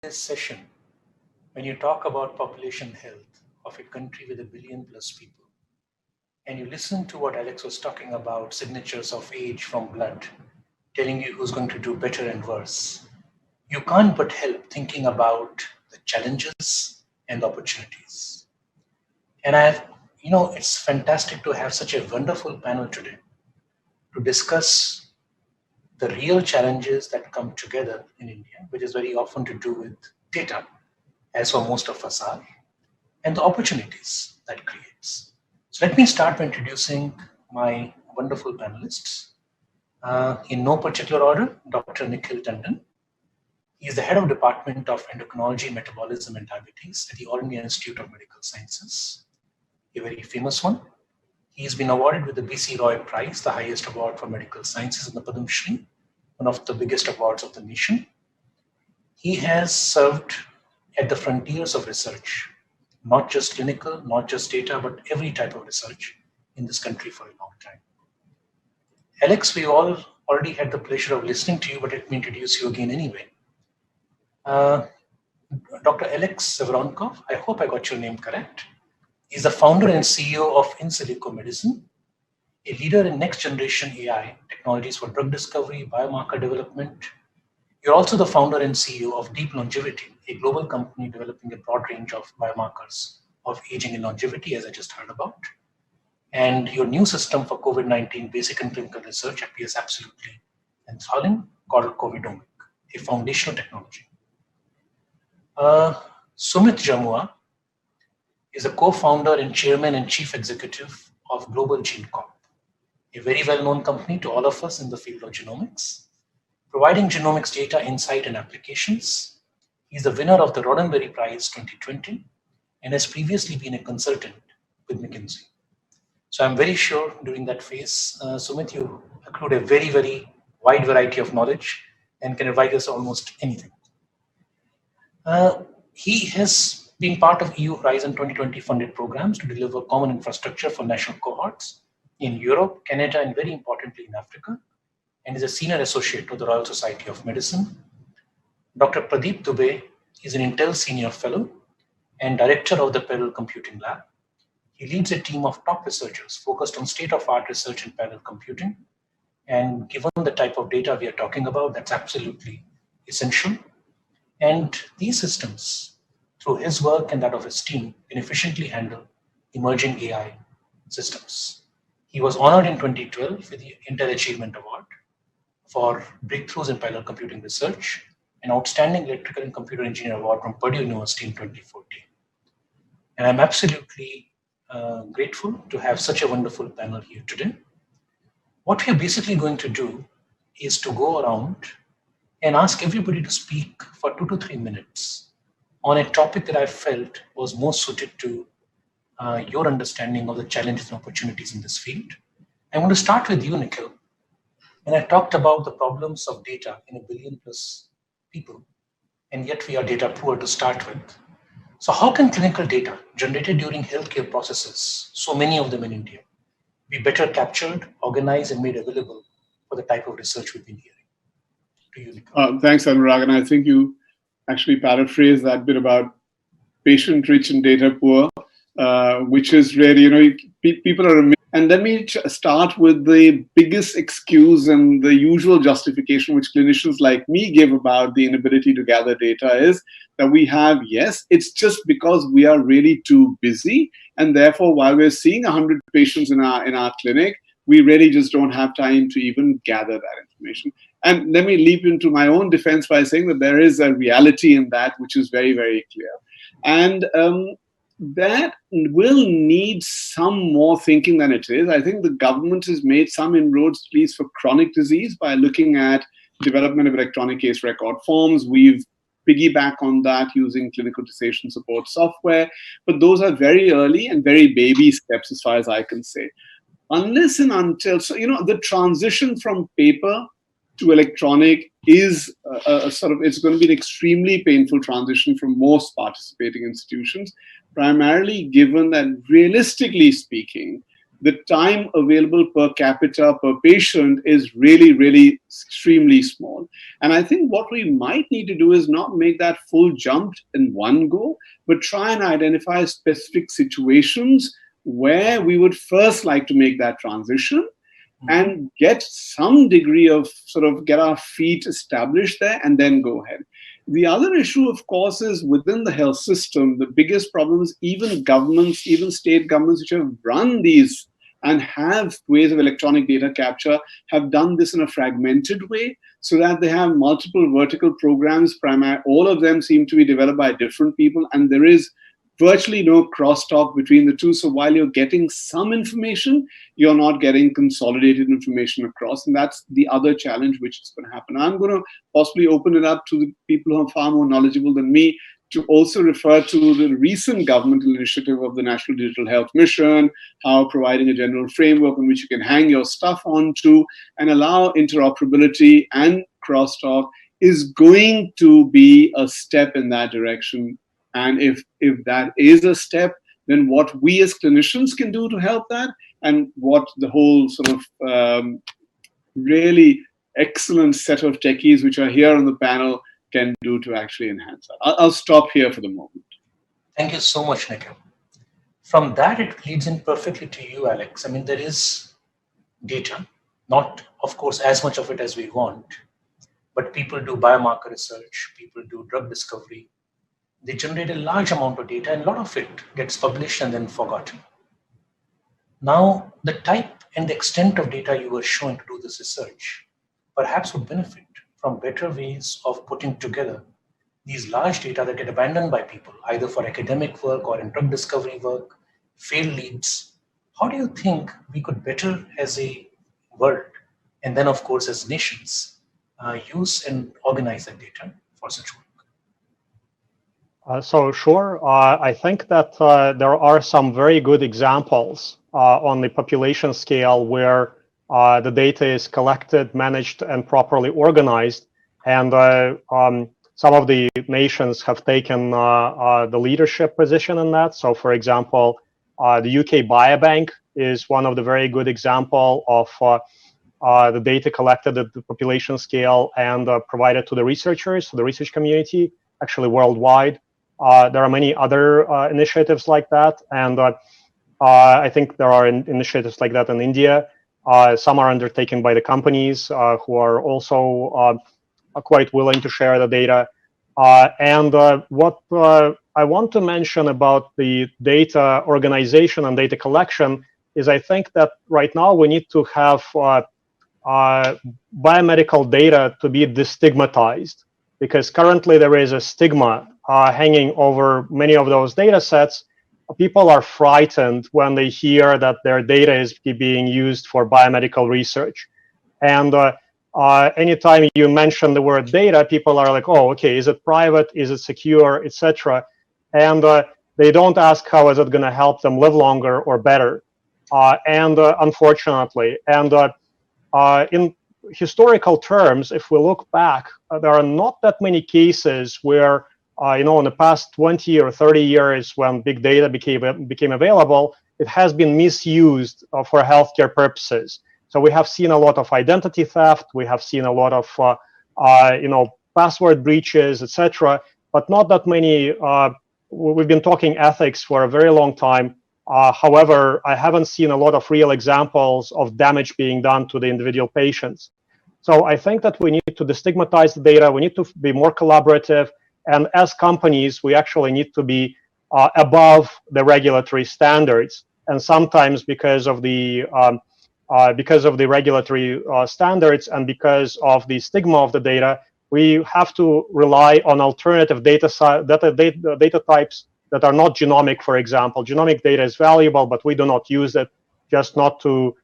this session, when you talk about population health of a country with a billion plus people, and you listen to what Alex was talking about, signatures of age from blood, telling you who's going to do better and worse, you can't but help thinking about the challenges and the opportunities. And it's fantastic to have such a wonderful panel today to discuss the real challenges that come together in India, which is very often to do with data, as for most of us are, and the opportunities that creates. So let me start by introducing my wonderful panelists. In no particular order, Dr. Nikhil Tandon. He is the head of Department of Endocrinology, Metabolism and Diabetes at the All India Institute of Medical Sciences, a very famous one. He has been awarded with the BC Roy Prize, the highest award for medical sciences, in the Padma Shri, one of the biggest awards of the nation. He has served at the frontiers of research, not just clinical, not just data, but every type of research in this country for a long time. Alex, we all already had the pleasure of listening to you, but let me introduce you again anyway. Dr. Alex Sevronkov, I hope I got your name correct. He's the founder and CEO of In Silico Medicine, a leader in next generation AI technologies for drug discovery, biomarker development. You're also the founder and CEO of Deep Longevity, a global company developing a broad range of biomarkers of aging and longevity, as I just heard about. And your new system for COVID-19 basic and clinical research appears absolutely enthralling, called COVIDomic, a foundational technology. Sumit Jamua is a co-founder and chairman and chief executive of Global Gene Corp, a very well-known company to all of us in the field of genomics, providing genomics data, insight, and applications. He's the winner of the Roddenberry Prize 2020 and has previously been a consultant with McKinsey. So I'm very sure during that phase, Sumit, you accrued a very, very wide variety of knowledge and can advise us almost anything. He has been part of EU Horizon 2020 funded programs to deliver common infrastructure for national cohorts in Europe, Canada, and very importantly in Africa, and is a senior associate to the Royal Society of Medicine. Dr. Pradeep Dubey is an Intel Senior Fellow and Director of the Parallel Computing Lab. He leads a team of top researchers focused on state-of-art research in parallel computing. And given the type of data we are talking about, that's absolutely essential. And these systems, through his work and that of his team, can efficiently handle emerging AI systems. He was honored in 2012 with the Intel Achievement Award for breakthroughs in parallel computing research, an outstanding electrical and computer engineer award from Purdue University in 2014. And I'm absolutely grateful to have such a wonderful panel here today. What we're basically going to do is to go around and ask everybody to speak for 2 to 3 minutes on a topic that I felt was most suited to your understanding of the challenges and opportunities in this field. I'm going to start with you, Nikhil. And I talked about the problems of data in a billion plus people, and yet we are data poor to start with. So how can clinical data generated during healthcare processes, so many of them in India, be better captured, organized, and made available for the type of research we've been hearing? To you, Nikhil. Thanks, Anurag. And I think you actually paraphrased that bit about patient rich and data poor, which is really, people are. And let me start with the biggest excuse and the usual justification which clinicians like me give about the inability to gather data is that we have, yes, it's just because we are really too busy. And therefore, while we're seeing 100 patients in our clinic, we really just don't have time to even gather that information. And let me leap into my own defense by saying that there is a reality in that which is very, very clear. And that will need some more thinking than it is. I think the government has made some inroads, at least for chronic disease, by looking at development of electronic case record forms. We've piggyback on that using clinical decision support software. But those are very early and very baby steps as far as I can say. Unless and until, so, the transition from paper to electronic is it's going to be an extremely painful transition for most participating institutions, primarily given that realistically speaking, the time available per capita per patient is really, really extremely small. And I think what we might need to do is not make that full jump in one go, but try and identify specific situations where we would first like to make that transition and get some degree of sort of get our feet established there and then go ahead. The other issue, of course, is within the health system, the biggest problem is even governments, even state governments which have run these and have ways of electronic data capture have done this in a fragmented way so that they have multiple vertical programs. All of them seem to be developed by different people, and there is virtually no crosstalk between the two. So while you're getting some information, you're not getting consolidated information across. And that's the other challenge which is going to happen. I'm going to possibly open it up to the people who are far more knowledgeable than me to also refer to the recent governmental initiative of the National Digital Health Mission, how providing a general framework on which you can hang your stuff onto and allow interoperability and crosstalk is going to be a step in that direction. And if that is a step, then what we as clinicians can do to help that, and what the whole sort of really excellent set of techies which are here on the panel can do to actually enhance that. I'll stop here for the moment. Thank you so much, Nikhil. From that, it leads in perfectly to you, Alex. I mean, there is data, not, of course, as much of it as we want, but people do biomarker research, people do drug discovery. They generate a large amount of data, and a lot of it gets published and then forgotten. Now, the type and the extent of data you were shown to do this research perhaps would benefit from better ways of putting together these large data that get abandoned by people, either for academic work or in drug discovery work, failed leads. How do you think we could better as a world, and then of course as nations, use and organize that data for such work? So sure, I think that there are some very good examples on the population scale where the data is collected, managed, and properly organized. And some of the nations have taken the leadership position in that. So for example, the UK Biobank is one of the very good example of the data collected at the population scale and provided to the researchers, to the research community, actually worldwide. There are many other initiatives like that, and I think there are initiatives like that in India. Some are undertaken by the companies who are also quite willing to share the data. And what I want to mention about the data organization and data collection is I think that right now we need to have biomedical data to be destigmatized, because currently there is a stigma hanging over many of those data sets. People are frightened when they hear that their data is being used for biomedical research. And anytime you mention the word data, people are like, oh, okay, is it private? Is it secure, etc.? And they don't ask how is it going to help them live longer or better. Unfortunately, and in historical terms, if we look back, there are not that many cases where, in the past 20 or 30 years when big data became available, it has been misused for healthcare purposes. So we have seen a lot of identity theft, we have seen a lot of, password breaches, etc., but not that many. We've been talking ethics for a very long time. However, I haven't seen a lot of real examples of damage being done to the individual patients. So I think that we need to destigmatize the data. We need to be more collaborative. And as companies, we actually need to be above the regulatory standards. And sometimes because of the regulatory standards and because of the stigma of the data, we have to rely on alternative data types that are not genomic. For example, genomic data is valuable, but we do not use it, just not to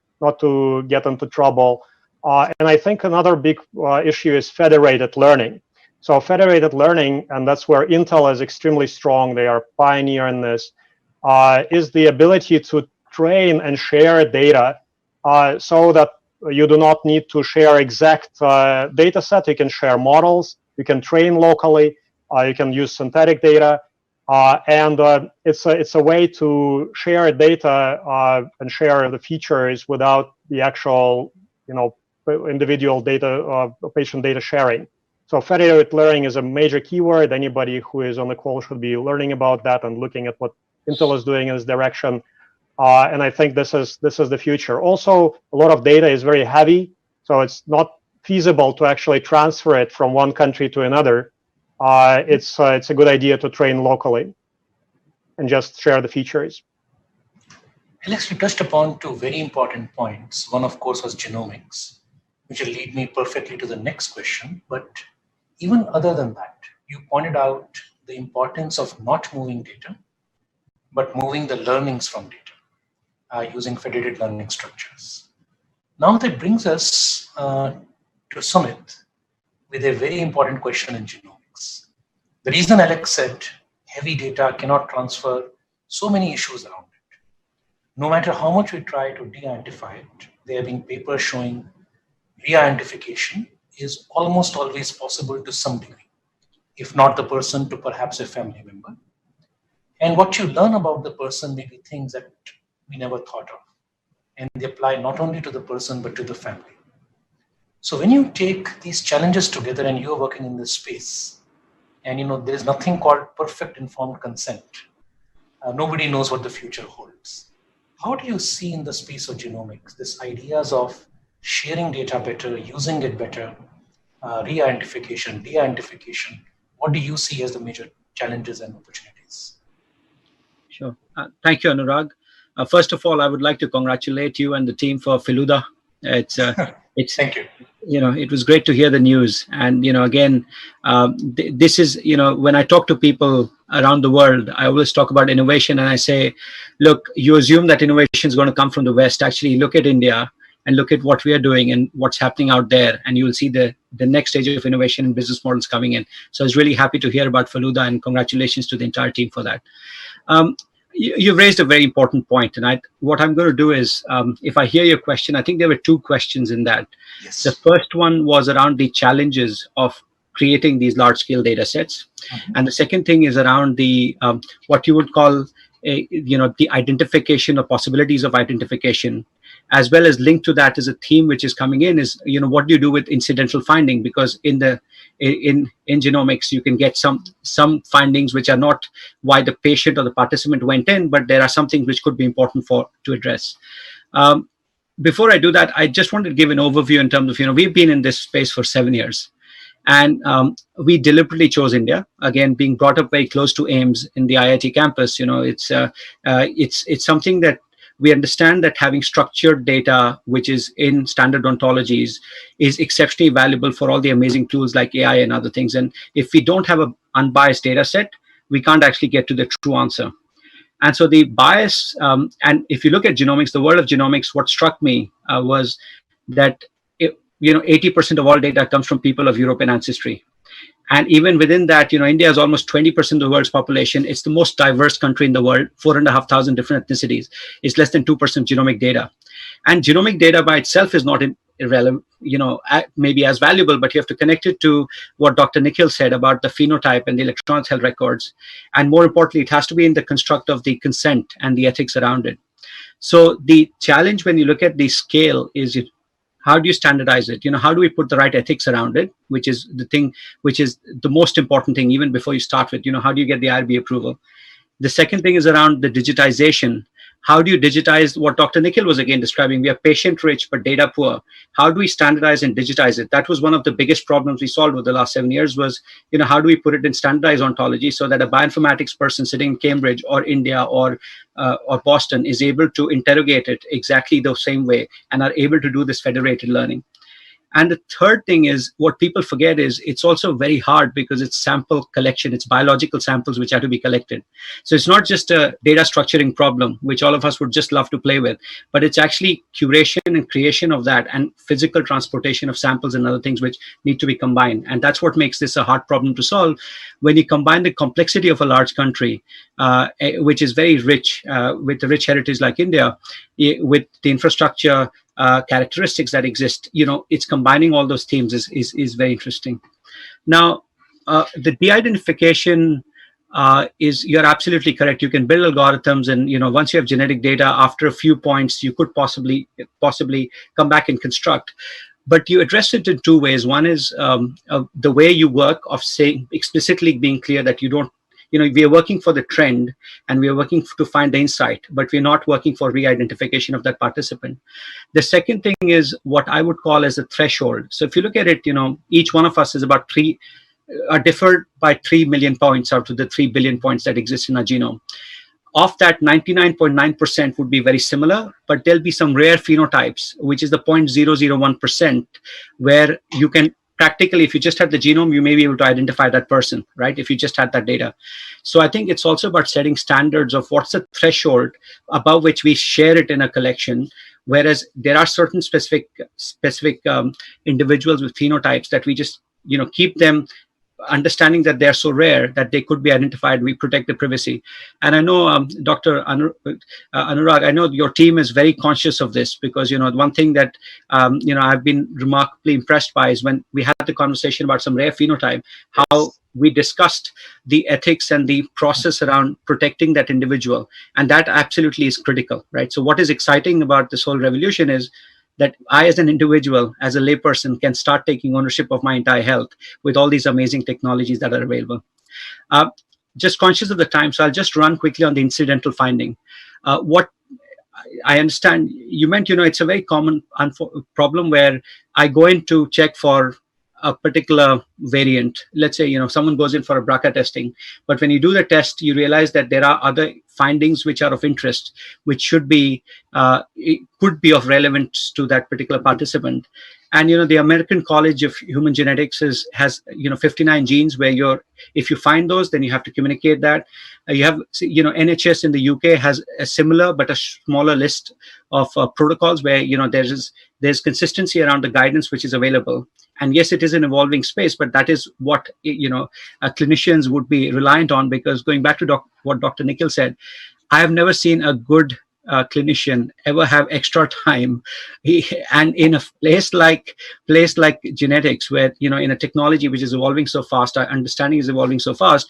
get into trouble. And I think another big issue is federated learning. So federated learning, and that's where Intel is extremely strong, they are pioneer in this, is the ability to train and share data so that you do not need to share exact data set. You can share models, you can train locally, you can use synthetic data. It's a way to share data and share the features without the actual, individual data, patient data sharing. So federated learning is a major keyword. Anybody who is on the call should be learning about that and looking at what Intel is doing in this direction. And I think this is the future. Also, a lot of data is very heavy, so it's not feasible to actually transfer it from one country to another. It's a good idea to train locally and just share the features. Alex, you touched upon two very important points. One, of course, was genomics, which will lead me perfectly to the next question. But even other than that, you pointed out the importance of not moving data, but moving the learnings from data using federated learning structures. Now that brings us to Sumit with a very important question in genomics. The reason Alex said heavy data cannot transfer so many issues around it. No matter how much we try to de-identify it, there have been papers showing re-identification is almost always possible to some degree, if not the person to perhaps a family member. And what you learn about the person may be things that we never thought of. And they apply not only to the person, but to the family. So when you take these challenges together and you're working in this space, and there's nothing called perfect informed consent. Nobody knows what the future holds. How do you see in the space of genomics, this ideas of sharing data better, using it better, re-identification, de-identification? What do you see as the major challenges and opportunities? Sure. Thank you, Anurag. First of all, I would like to congratulate you and the team for Feluda. It's Thank you. It was great to hear the news. And, again, this is, when I talk to people around the world, I always talk about innovation and I say, look, you assume that innovation is going to come from the West. Actually, look at India and look at what we are doing and what's happening out there. And you will see the next stage of innovation and business models coming in. So I was really happy to hear about Feluda and congratulations to the entire team for that. You've raised a very important point, and what I'm going to do is, if I hear your question, I think there were two questions in that. Yes. The first one was around the challenges of creating these large-scale data sets, and the second thing is around the what you would call the identification or possibilities of identification, as well as linked to that is a theme which is coming in is what do you do with incidental finding, because in genomics you can get some findings which are not why the patient or the participant went in, but there are some things which could be important to address. Before I do that, I just wanted to give an overview in terms of we've been in this space for 7 years. And we deliberately chose India, again, being brought up very close to AIIMS in the IIT campus. It's something that we understand that having structured data, which is in standard ontologies, is exceptionally valuable for all the amazing tools like AI and other things. And if we don't have an unbiased data set, we can't actually get to the true answer. And so the bias, and if you look at genomics, the world of genomics, what struck me was that 80% of all data comes from people of European ancestry. And even within that, India is almost 20% of the world's population. It's the most diverse country in the world, 4,500 different ethnicities. It's less than 2% genomic data. And genomic data by itself is not irrelevant, maybe as valuable, but you have to connect it to what Dr. Nikhil said about the phenotype and the electronic health records. And more importantly, it has to be in the construct of the consent and the ethics around it. So the challenge when you look at the scale is how do you standardize it? How do we put the right ethics around it, which is the thing, which is the most important thing, even before you start with, how do you get the IRB approval? The second thing is around the digitization. How do you digitize what Dr. Nikhil was again describing? We are patient rich, but data poor. How do we standardize and digitize it? That was one of the biggest problems we solved over the last 7 years was, how do we put it in standardized ontology so that a bioinformatics person sitting in Cambridge or India or Boston is able to interrogate it exactly the same way and are able to do this federated learning. And the third thing is what people forget is it's also very hard because it's sample collection. It's biological samples which have to be collected. So it's not just a data structuring problem, which all of us would just love to play with, but it's actually curation and creation of that and physical transportation of samples and other things which need to be combined. And that's what makes this a hard problem to solve. When you combine the complexity of a large country, which is very rich, with a rich heritage like India, with the infrastructure, characteristics that exist, it's combining all those themes is very interesting. Now, the de-identification is you're absolutely correct. You can build algorithms, and once you have genetic data, after a few points, you could possibly come back and construct. But you address it in two ways. One is the way you work of saying explicitly being clear that you don't. We are working for the trend, and we are working to find the insight, but we're not working for re-identification of that participant. The second thing is what I would call as a threshold. So if you look at it, each one of us is about are differed by 3 million points out of the 3 billion points that exist in our genome. Of that, 99.9% would be very similar, but there'll be some rare phenotypes, which is the 0.001%, where you can practically, if you just had the genome, you may be able to identify that person, right? If you just had that data. So I think it's also about setting standards of what's the threshold above which we share it in a collection. Whereas there are certain specific individuals with phenotypes that we just, keep them, understanding that they're so rare that they could be identified. We protect the privacy. And I know, Dr. Anurag, I know your team is very conscious of this, because, one thing that, I've been remarkably impressed by is when we had the conversation about some rare phenotype, how we discussed the ethics and the process around protecting that individual. And that absolutely is critical, right? So what is exciting about this whole revolution is that I, as an individual, as a layperson, can start taking ownership of my entire health with all these amazing technologies that are available. Just conscious of the time, so I'll just run quickly on the incidental finding. What I understand, you meant, it's a very common problem where I go in to check for a particular variant. Let's say, someone goes in for a BRCA testing, but when you do the test, you realize that there are other findings which are of interest, which should be, it could be of relevance to that particular participant. And, the American College of Human Genetics has 59 genes where if you find those, then you have to communicate that. You have, NHS in the UK has a similar but a smaller list of protocols where, there's consistency around the guidance which is available. And yes, it is an evolving space, but that is what, clinicians would be reliant on, because going back to what Dr. Nikhil said, I have never seen a good clinician ever have extra time. And in a place like genetics, where, in a technology which is evolving so fast, our understanding is evolving so fast,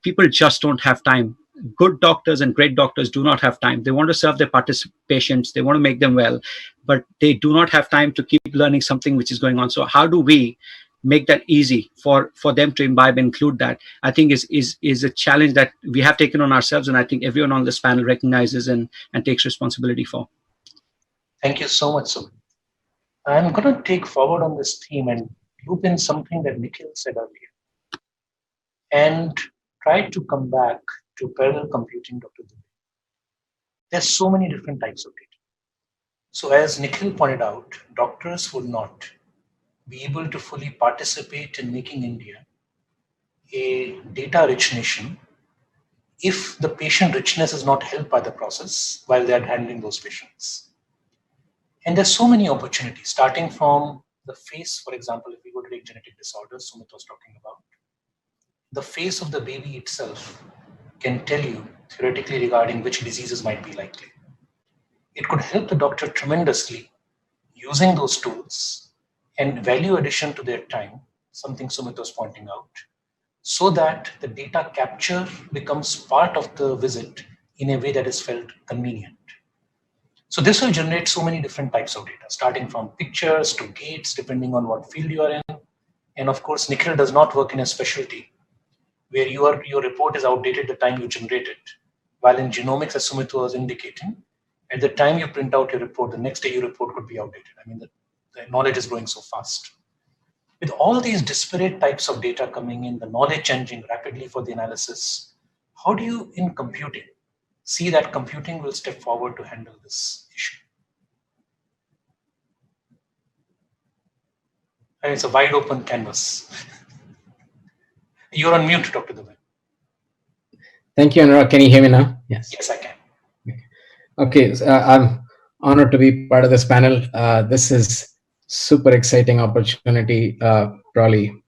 people just don't have time. Good doctors and great doctors do not have time. They want to serve their patients, they want to make them well, but they do not have time to keep learning something which is going on. So how do we make that easy for them to imbibe and include that? I think is a challenge that we have taken on ourselves, and I think everyone on this panel recognizes and takes responsibility for. Thank you so much, Sumit. I'm going to take forward on this theme and loop in something that Nikhil said earlier, and try to come back to parallel computing, Dr. Dubey. There's so many different types of data. So as Nikhil pointed out, doctors would not be able to fully participate in making India a data-rich nation if the patient richness is not helped by the process while they're handling those patients. And there's so many opportunities, starting from the face, for example, if we go to take genetic disorders, Sumit was talking about, the face of the baby itself can tell you theoretically regarding which diseases might be likely. It could help the doctor tremendously using those tools and value addition to their time, something Sumit was pointing out, so that the data capture becomes part of the visit in a way that is felt convenient. So this will generate so many different types of data, starting from pictures to gaits, depending on what field you are in. And of course, Nikhil does not work in a specialty where your report is outdated the time you generate it. While in genomics, as Sumit was indicating, at the time you print out your report, the next day your report could be outdated. I mean, the knowledge is growing so fast. With all these disparate types of data coming in, the knowledge changing rapidly for the analysis, how do you, in computing, see that computing will step forward to handle this issue? And it's a wide open canvas. You're on mute, Dr. Dubey. Thank you, Anurag. Can you hear me now? Yes. Yes, I can. Okay, so, I'm honored to be part of this panel. This is super exciting opportunity, probably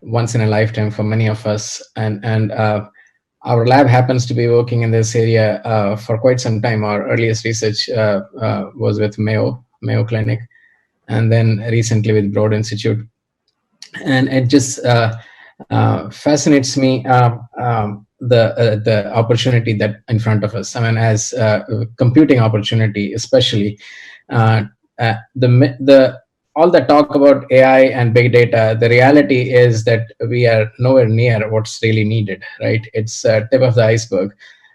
once in a lifetime for many of us. And our lab happens to be working in this area for quite some time. Our earliest research was with Mayo Clinic, and then recently with Broad Institute. And it just fascinates me. the opportunity that in front of us. I mean, as computing opportunity, especially the all the talk about AI and big data, the reality is that we are nowhere near what's really needed, right? It's tip of the iceberg.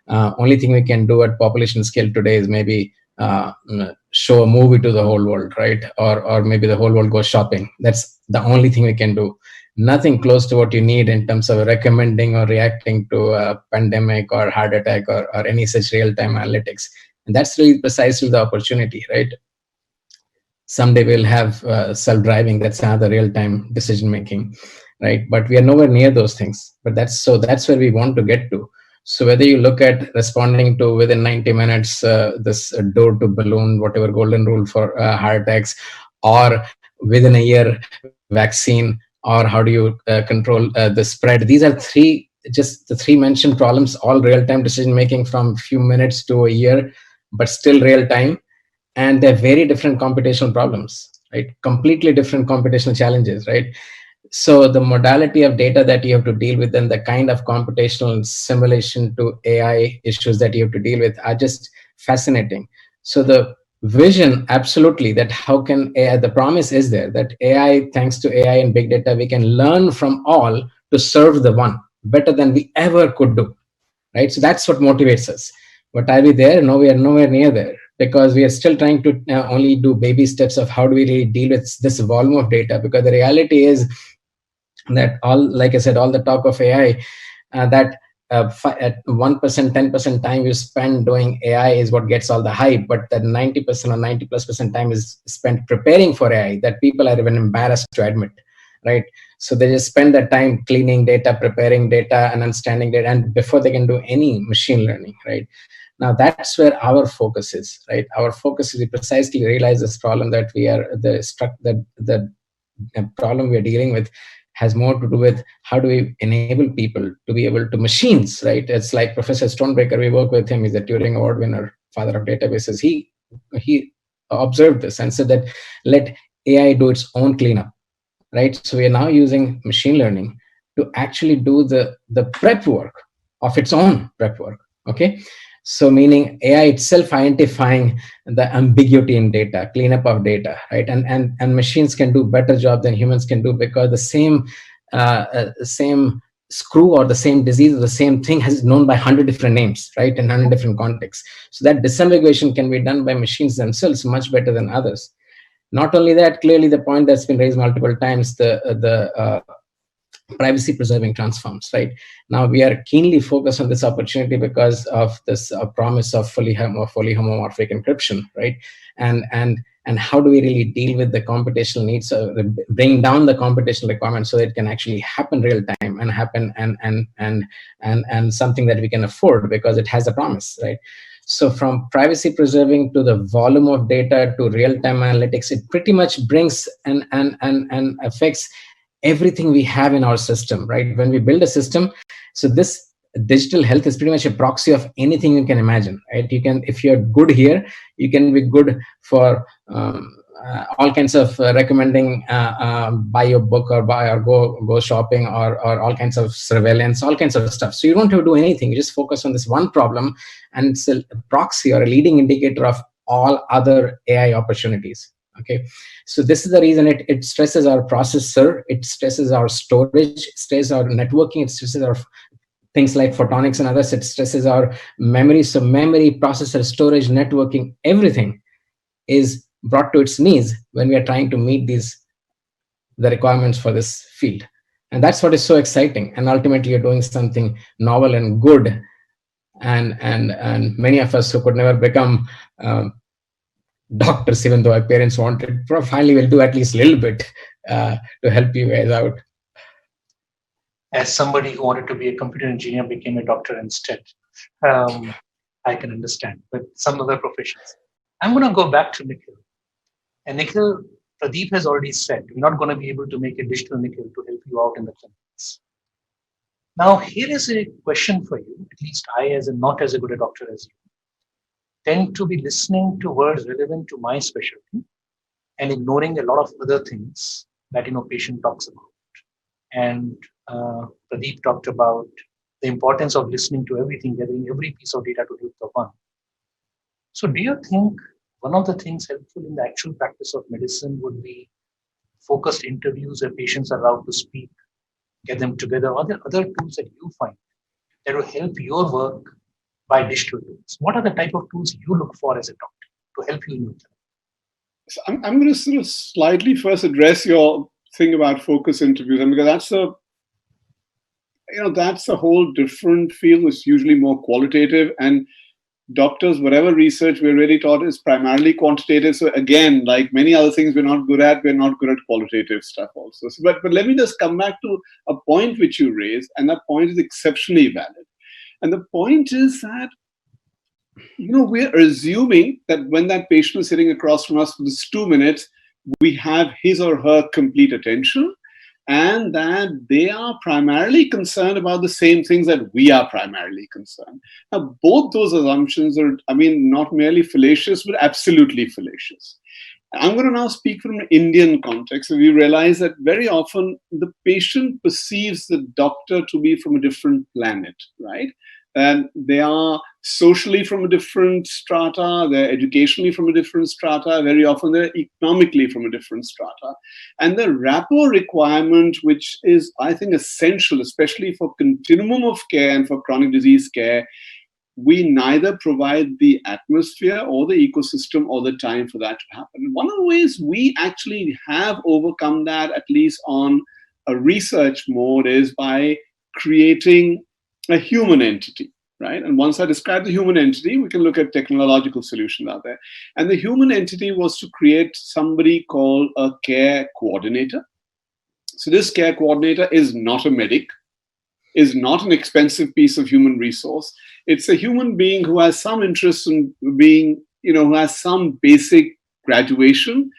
Only thing we can do at population scale today is maybe show a movie to the whole world, right? Or maybe the whole world goes shopping. That's the only thing we can do. Nothing close to what you need in terms of recommending or reacting to a pandemic or heart attack or any such real-time analytics. And that's really precisely the opportunity, right? Someday we'll have self-driving. That's another real-time decision making, right? But we are nowhere near those things. But that's where we want to get to. So whether you look at responding to within 90 minutes, this door to balloon, whatever golden rule for heart attacks, or within a year vaccine, or how do you control the spread? These are just the three mentioned problems, all real-time decision making from few minutes to a year, but still real time. And they're very different computational problems, right? Completely different computational challenges, right? So the modality of data that you have to deal with and the kind of computational simulation to AI issues that you have to deal with are just fascinating. So the vision, absolutely, that how can AI, the promise is there that AI, thanks to AI and big data, we can learn from all to serve the one better than we ever could do, right? So that's what motivates us. But are we there? No, we are nowhere near there, because we are still trying to only do baby steps of how do we really deal with this volume of data. Because the reality is that all, like I said, all the talk of AI, that at 1%, 10% time you spend doing AI is what gets all the hype, but that 90% or 90+% time is spent preparing for AI, that people are even embarrassed to admit, right? So they just spend that time cleaning data, preparing data, and understanding data, and before they can do any machine learning, right? Now that's where our focus is, right? Our focus is to precisely realize this problem that we are the problem we are dealing with has more to do with how do we enable people to be able to machines, right? It's like Professor Stonebraker, we work with him, he's a Turing Award winner, father of databases. He observed this and said that let AI do its own cleanup, right? So we are now using machine learning to actually do the prep work of its own prep work, okay? So meaning AI itself identifying the ambiguity in data, cleanup of data, right? And machines can do better job than humans can do, because the same screw or the same disease or the same thing has known by 100 different names, right? In 100 different contexts. So that disambiguation can be done by machines themselves much better than others. Not only that, clearly the point that's been raised multiple times, the privacy preserving transforms, right? Now we are keenly focused on this opportunity because of this promise of fully homomorphic encryption, right? And how do we really deal with the computational needs, bring down the computational requirements so that it can actually happen real time and happen and something that we can afford because it has a promise, right? So from privacy preserving to the volume of data to real-time analytics, it pretty much brings and affects everything we have in our system, right? When we build a system, so this digital health is pretty much a proxy of anything you can imagine, right? You can, if you're good here, you can be good for all kinds of recommending buy your book or buy or go shopping or all kinds of surveillance, all kinds of stuff. So you don't have to do anything. You just focus on this one problem, and it's a proxy or a leading indicator of all other AI opportunities. Okay, so this is the reason it stresses our processor, it stresses our storage, it stresses our networking, it stresses our things like photonics and others, it stresses our memory. So memory, processor, storage, networking, everything is brought to its knees when we are trying to meet the requirements for this field. And that's what is so exciting. And ultimately you're doing something novel and good. And many of us who could never become doctors, even though our parents wanted, finally will do at least a little bit to help you guys out. As somebody who wanted to be a computer engineer became a doctor instead, I can understand, but some other professions. I'm going to go back to Nikhil. And Nikhil, Pradeep has already said, we're not going to be able to make a digital Nikhil to help you out in the clinics. Now, here is a question for you. At least I, as not as a good a doctor as you, tend to be listening to words relevant to my specialty and ignoring a lot of other things that patient talks about. And Pradeep talked about the importance of listening to everything, gathering every piece of data to help the one. So do you think one of the things helpful in the actual practice of medicine would be focused interviews where patients are allowed to speak, get them together? Are there other tools that you find that will help your work by digital tools? What are the type of tools you look for as a doctor to help you in your therapy? So I'm going to sort of slightly first address your thing about focus interviews, and because that's a whole different field. It's usually more qualitative, and doctors, whatever research we're really taught is primarily quantitative. So again, like many other things we're not good at qualitative stuff also. So, but let me just come back to a point which you raised, and that point is exceptionally valid. And the point is that, we're assuming that when that patient is sitting across from us for this 2 minutes, we have his or her complete attention, and that they are primarily concerned about the same things that we are primarily concerned. Now, both those assumptions are, not merely fallacious, but absolutely fallacious. I'm going to now speak from an Indian context. We realize that very often the patient perceives the doctor to be from a different planet, right? And they are socially from a different strata, they're educationally from a different strata, very often they're economically from a different strata. And the rapport requirement, which is, I think, essential, especially for continuum of care and for chronic disease care, we neither provide the atmosphere or the ecosystem or the time for that to happen. One of the ways we actually have overcome that, at least on a research mode, is by creating a human entity, right? And once I describe the human entity, we can look at technological solutions out there. And the human entity was to create somebody called a care coordinator. So this care coordinator is not a medic, is not an expensive piece of human resource. It's a human being who has some interest in being, who has some basic graduation,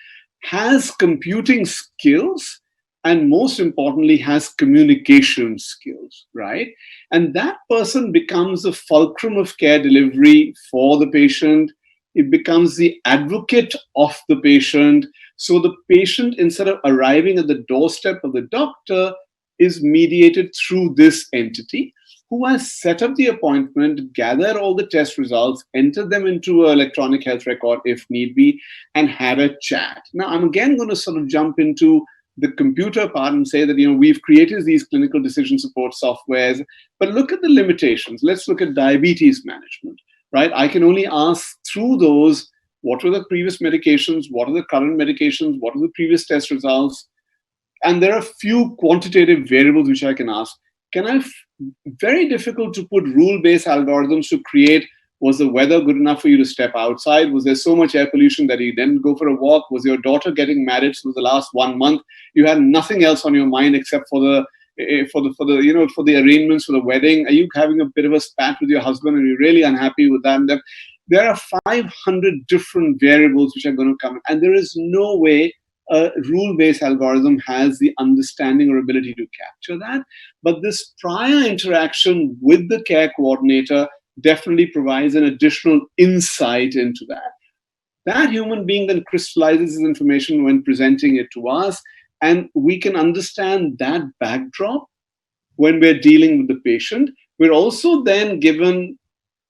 has computing skills, and most importantly, has communication skills, right? And that person becomes the fulcrum of care delivery for the patient. It becomes the advocate of the patient. So the patient, instead of arriving at the doorstep of the doctor, is mediated through this entity who has set up the appointment, gathered all the test results, entered them into an electronic health record if need be, and had a chat. Now, I'm again going to sort of jump into the computer part and say that, we've created these clinical decision support softwares, but look at the limitations. Let's look at diabetes management, right? I can only ask through those, what were the previous medications? What are the current medications? What are the previous test results? And there are a few quantitative variables which I can ask. Very difficult to put rule-based algorithms to create, was the weather good enough for you to step outside? Was there so much air pollution that you didn't go for a walk? Was your daughter getting married for the last 1 month? You had nothing else on your mind except for the arrangements for the wedding. Are you having a bit of a spat with your husband and you're really unhappy with that? And then there are 500 different variables which are going to come, and there is no way a rule-based algorithm has the understanding or ability to capture that. But this prior interaction with the care coordinator definitely provides an additional insight into that. That human being then crystallizes his information when presenting it to us, and we can understand that backdrop when we're dealing with the patient. We're also then given,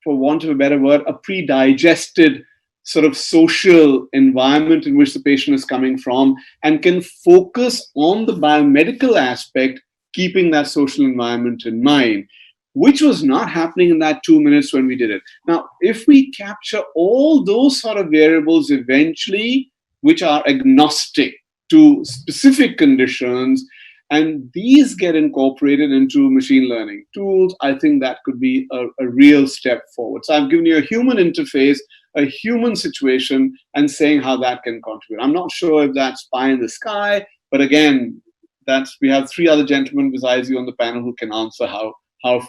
for want of a better word, a pre-digested sort of social environment in which the patient is coming from, and can focus on the biomedical aspect, keeping that social environment in mind, which was not happening in that 2 minutes when we did it. Now, if we capture all those sort of variables eventually, which are agnostic to specific conditions, and these get incorporated into machine learning tools, I think that could be a real step forward. So I've given you a human interface, a human situation, and saying how that can contribute. I'm not sure if that's pie in the sky, but again, we have 3 other gentlemen besides you on the panel who can answer how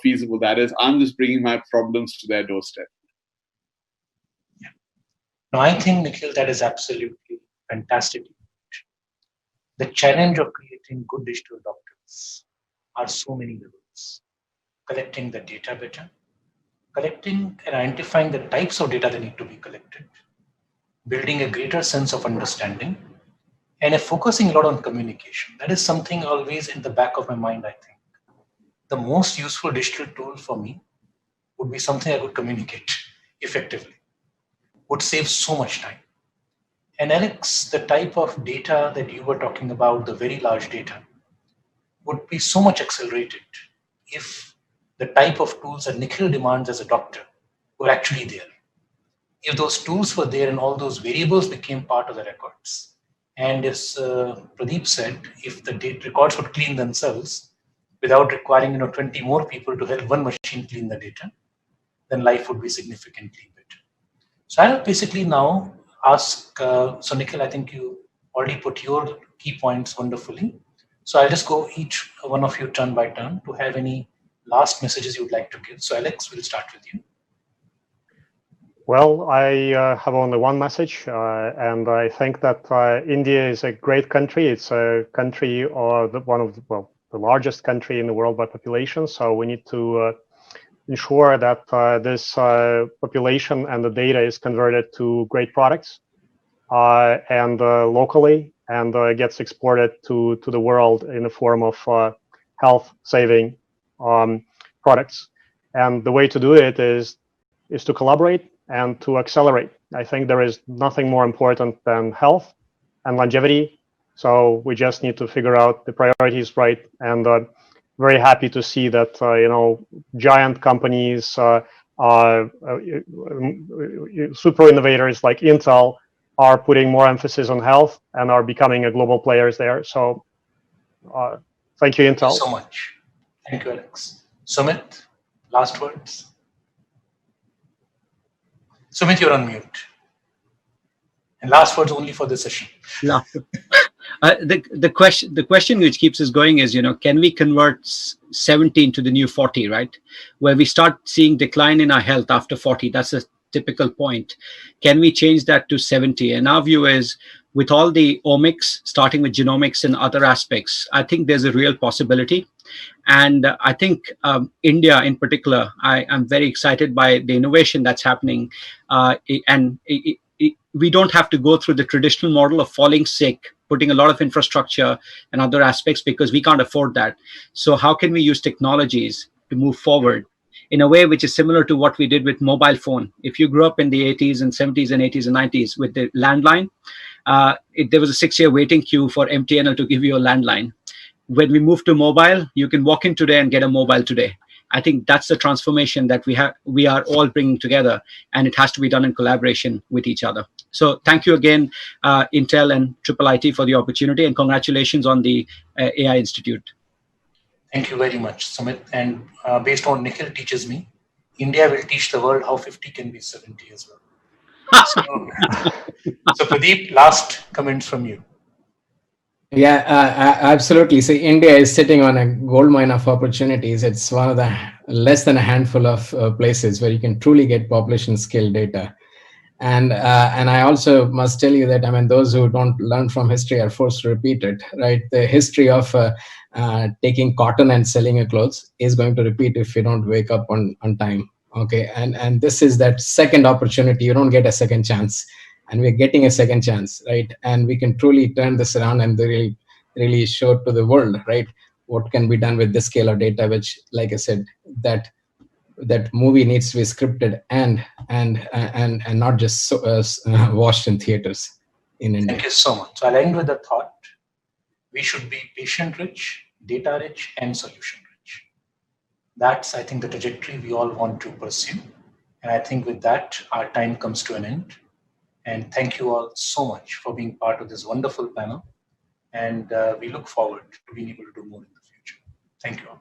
feasible that is. I'm just bringing my problems to their doorstep. Yeah. No, I think, Nikhil, that is absolutely fantastic. The challenge of creating good digital doctors are so many levels. Collecting the data better, collecting and identifying the types of data that need to be collected, building a greater sense of understanding, and focusing a lot on communication. That is something always in the back of my mind, I think. the most useful digital tool for me would be something I could communicate effectively, would save so much time. And Alex, the type of data that you were talking about, the very large data, would be so much accelerated if the type of tools that Nikhil demands as a doctor were actually there. If those tools were there and all those variables became part of the records, and as Pradeep said, if the records would clean themselves without requiring 20 more people to help one machine clean the data, then life would be significantly better. So I'll basically now ask, so Nikhil, I think you already put your key points wonderfully. So I'll just go each one of you turn by turn to have any last messages you'd like to give. So Alex, we'll start with you. Well, I have only one message, and I think that India is a great country. It's a country, one of the largest country in the world by population. So we need to ensure that this population and the data is converted to great products and locally, and gets exported to the world in the form of health-saving products. And the way to do it is to collaborate and to accelerate. I think there is nothing more important than health and longevity. So we just need to figure out the priorities right. And very happy to see that giant companies, super innovators like Intel are putting more emphasis on health and are becoming a global players there. So thank you, Intel. Thank you so much. Thank you, Alex. Sumit, last words. Sumit, you're on mute. And last words only for this session. No. The question which keeps us going is, can we convert 70 into the new 40, right? Where we start seeing decline in our health after 40. That's a typical point. Can we change that to 70? And our view is, with all the omics, starting with genomics and other aspects, I think there's a real possibility. And I think India in particular, I'm very excited by the innovation that's happening. We don't have to go through the traditional model of falling sick, putting a lot of infrastructure and other aspects, because we can't afford that. So how can we use technologies to move forward in a way which is similar to what we did with mobile phone? If you grew up in the 80s and 70s and 80s and 90s with the landline, there was a 6-year waiting queue for MTNL to give you a landline. When we move to mobile, you can walk in today and get a mobile today. I think that's the transformation that we are all bringing together, and it has to be done in collaboration with each other. So thank you again, Intel and IIIT, for the opportunity, and congratulations on the AI Institute. Thank you very much, Sumit. And based on Nikhil teaches me, India will teach the world how 50 can be 70 as well. So Pradeep, last comments from you. Yeah, absolutely. So India is sitting on a gold mine of opportunities. It's one of the less than a handful of places where you can truly get population scale data. And I also must tell you that, those who don't learn from history are forced to repeat it, right? The history of taking cotton and selling your clothes is going to repeat if you don't wake up on time. Okay, and this is that second opportunity. You don't get a second chance, and we're getting a second chance, right? And we can truly turn this around and really show to the world, right, what can be done with this scale of data, which, like I said, that movie needs to be scripted and not just watched in theaters in India. Thank you so much. So I'll end with a thought. We should be patient-rich, data-rich, and solution-rich. That's, I think, the trajectory we all want to pursue. And I think with that, our time comes to an end. And thank you all so much for being part of this wonderful panel. And we look forward to being able to do more in the future. Thank you all.